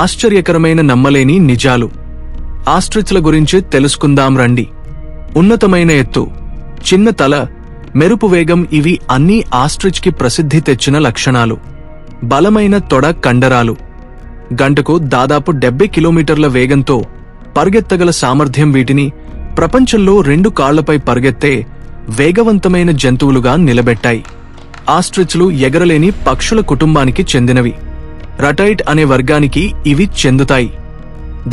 ఆశ్చర్యకరమైన నమ్మలేని నిజాలు. ఆస్ట్రిచ్ల గురించి తెలుసుకుందాం రండి. ఉన్నతమైన ఎత్తు, చిన్న తల, మెరుపు వేగం ఇవి అన్నీ ఆస్ట్రిచ్ కి ప్రసిద్ధి తెచ్చిన లక్షణాలు. బలమైన తొడ కండరాలు. గంటకు దాదాపు 70 కిలోమీటర్ల వేగంతో పరిగెత్తగల సామర్థ్యం వీటిని ప్రపంచంలో 2 కాళ్లపై పరిగెత్తే వేగవంతమైన జంతువులుగా నిలబెట్టాయి. ఆస్ట్రిచ్లు ఎగరలేని పక్షుల కుటుంబానికి చెందినవి. రటైట్ అనే వర్గానికి ఇవి చెందుతాయి.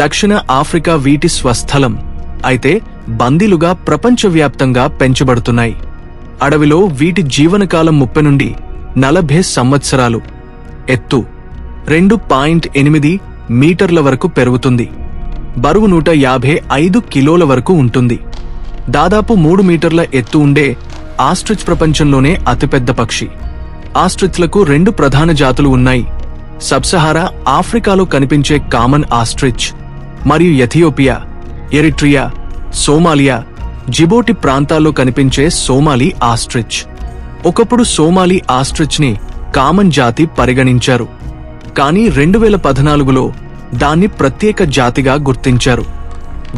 దక్షిణ ఆఫ్రికా వీటి స్వస్థలం. అయితే బందీలుగా ప్రపంచవ్యాప్తంగా పెంచబడుతున్నాయి. అడవిలో వీటి జీవనకాలం 30 నుండి 40 సంవత్సరాలు. ఎత్తు 2.8 మీటర్ల వరకు పెరుగుతుంది. బరువు 155 కిలోల వరకు ఉంటుంది. దాదాపు 3 మీటర్ల ఎత్తు ఉండే ఆస్ట్రిచ్ ప్రపంచంలోనే అతిపెద్ద పక్షి. ఆస్ట్రిచ్లకు 2 ప్రధాన జాతులు ఉన్నాయి. సబ్సహారా ఆఫ్రికాలో కనిపించే కామన్ ఆస్ట్రిచ్ మరియు ఎథియోపియా, ఎరిట్రియా, సోమాలియా, జిబోటి ప్రాంతాల్లో కనిపించే సోమాలి ఆస్ట్రిచ్. ఒకప్పుడు సోమాలి ఆస్ట్రిచ్ ని కామన్ జాతి పరిగణించారు. కానీ 2014లో దాన్ని ప్రత్యేక జాతిగా గుర్తించారు.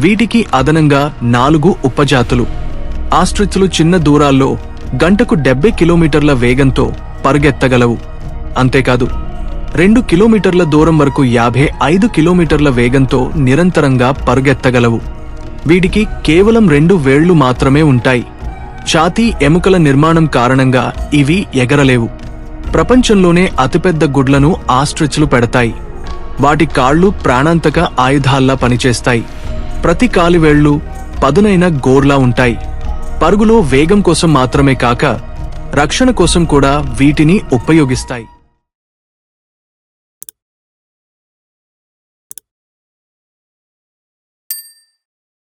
వీటికి అదనంగా 4 ఉపజాతులు. ఆస్ట్రిచ్లు చిన్న దూరాల్లో గంటకు 70 కిలోమీటర్ల వేగంతో పరిగెత్తగలవు. అంతేకాదు 2 కిలోమీటర్ల దూరం వరకు 55 కిలోమీటర్ల వేగంతో నిరంతరంగా పరుగెత్తగలవు. వీటికి కేవలం 2 వేళ్లు మాత్రమే ఉంటాయి. ఛాతీ ఎముకల నిర్మాణం కారణంగా ఇవి ఎగరలేవు. ప్రపంచంలోనే అతిపెద్ద గుడ్లను ఆస్ట్రిచ్లు పెడతాయి. వాటి కాళ్లు ప్రాణాంతక ఆయుధాల్లా పనిచేస్తాయి. ప్రతి కాలివేళ్లు పదునైన గోర్లా ఉంటాయి. పరుగులో వేగం కోసం మాత్రమే కాక రక్షణ కోసం కూడా వీటిని ఉపయోగిస్తాయి.